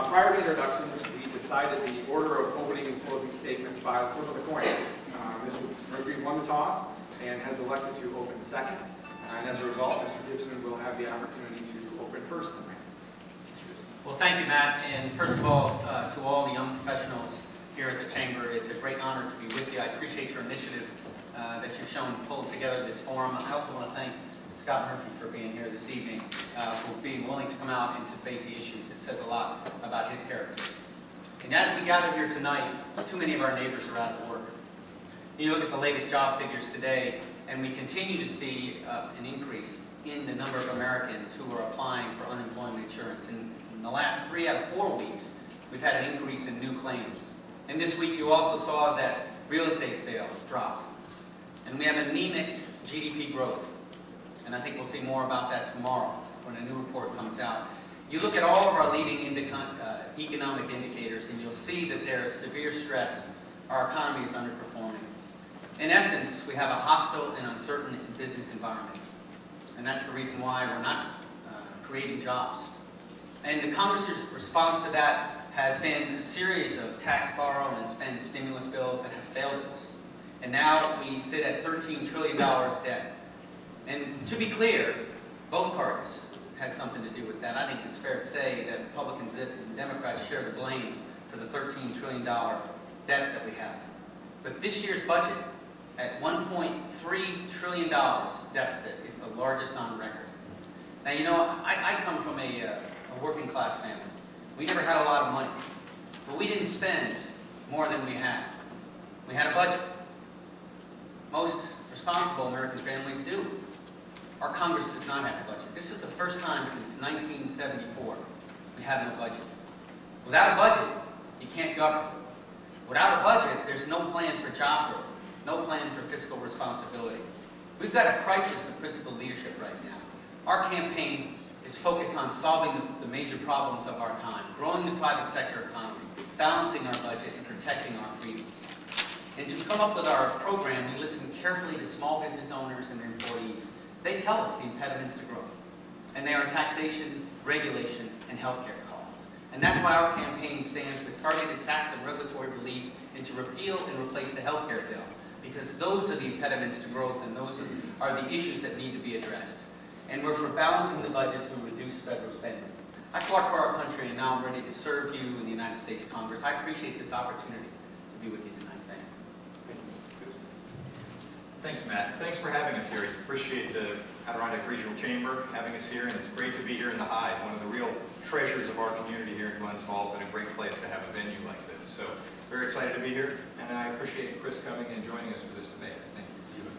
Prior to introductions, we decided the order of opening and closing statements by the flip of the coin. Mr. Mercury won the toss and has elected to open second. And as a result, Mr. Gibson will have the opportunity to open first tonight. Well, thank you, Matt. And first of all, to all the young professionals here at the Chamber, it's a great honor to be with you. I appreciate your initiative that you've shown pulling together this forum. I also want to thank Scott Murphy for being here this evening, for being willing to come out and debate the issues. It says a lot about his character. And as we gather here tonight, too many of our neighbors are out of work. You look at the latest job figures today, and we continue to see an increase in the number of Americans who are applying for unemployment insurance. And in the last 3 out of 4 weeks, we've had an increase in new claims. And this week you also saw that real estate sales dropped. And we have anemic GDP growth. And I think we'll see more about that tomorrow when a new report comes out. You look at all of our leading economic indicators and you'll see that there is severe stress. Our economy is underperforming. In essence, we have a hostile and uncertain business environment. And that's the reason why we're not creating jobs. And the Congress's response to that has been a series of tax, borrow, and spend stimulus bills that have failed us. And now we sit at $13 trillion debt. And to be clear, both parties had something to do with that. I think it's fair to say that Republicans and Democrats share the blame for the $13 trillion debt that we have. But this year's budget, at $1.3 trillion deficit, is the largest on record. Now, you know, I come from a working class family. We never had a lot of money, but we didn't spend more than we had. We had a budget. Most responsible American families do. Our Congress does not have a budget. This is the first time since 1974 we have no budget. Without a budget, you can't govern. Without a budget, there's no plan for job growth, no plan for fiscal responsibility. We've got a crisis of principal leadership right now. Our campaign is focused on solving the major problems of our time, growing the private sector economy, balancing our budget, and protecting our freedoms. And to come up with our program, we listen carefully to small business owners and their employees. They tell us the impediments to growth, and they are taxation, regulation, and healthcare costs. And that's why our campaign stands with targeted tax and regulatory relief and to repeal and replace the healthcare bill, because those are the impediments to growth and those are the issues that need to be addressed. And we're for balancing the budget to reduce federal spending. I fought for our country, and now I'm ready to serve you in the United States Congress. I appreciate this opportunity to be with you tonight. Thank you. Thanks, Matt. Thanks for having us here. I appreciate the Adirondack Regional Chamber having us here, and it's great to be here in the Hive, one of the real treasures of our community here in Glens Falls, and a great place to have a venue like this. So, very excited to be here, and I appreciate Chris coming and joining us for this debate. Thank you.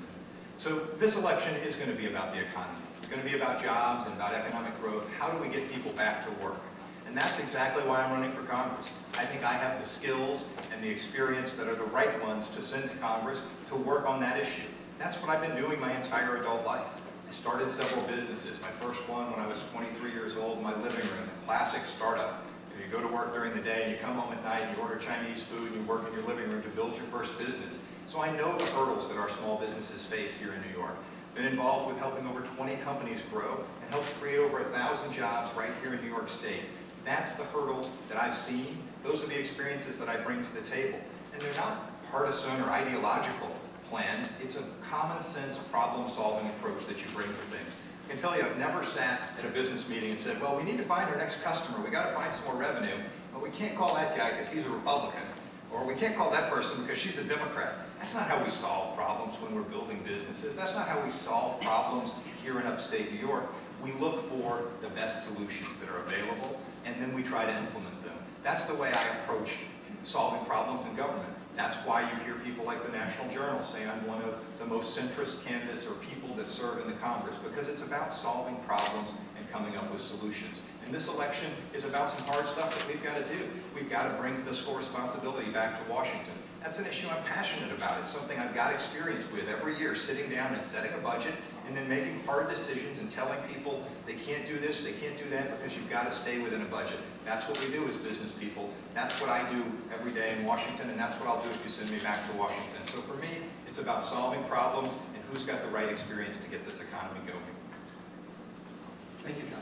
So, this election is going to be about the economy. It's going to be about jobs and about economic growth. How do we get people back to work? And that's exactly why I'm running for Congress. I think I have the skills and the experience that are the right ones to send to Congress to work on that issue. That's what I've been doing my entire adult life. I started several businesses. My first one when I was 23 years old in my living room, a classic startup. You go to work during the day and you come home at night and you order Chinese food and you work in your living room to build your first business. So I know the hurdles that our small businesses face here in New York. Been involved with helping over 20 companies grow and helped create over 1,000 jobs right here in New York State. That's the hurdles that I've seen. Those are the experiences that I bring to the table. And they're not partisan or ideological plans. It's a common sense problem-solving approach that you bring to things. I can tell you I've never sat at a business meeting and said, well, we need to find our next customer. We got to find some more revenue, but we can't call that guy because he's a Republican. Or we can't call that person because she's a Democrat. That's not how we solve problems when we're building businesses. That's not how we solve problems here in upstate New York. We look for the best solutions that are available, and then we try to implement them. That's the way I approach solving problems in government. That's why you hear people like the National Journal say I'm one of the most centrist candidates or people that serve in the Congress, because it's about solving problems and coming up with solutions. And this election is about some hard stuff that we've got to do. We've got to bring fiscal responsibility back to Washington. That's an issue I'm passionate about. It's something I've got experience with every year, sitting down and setting a budget and then making hard decisions and telling people they can't do this, they can't do that, because you've got to stay within a budget. That's what we do as business people. That's what I do every day in Washington, and that's what I'll do if you send me back to Washington. So for me, it's about solving problems and who's got the right experience to get this economy going. Thank you, John.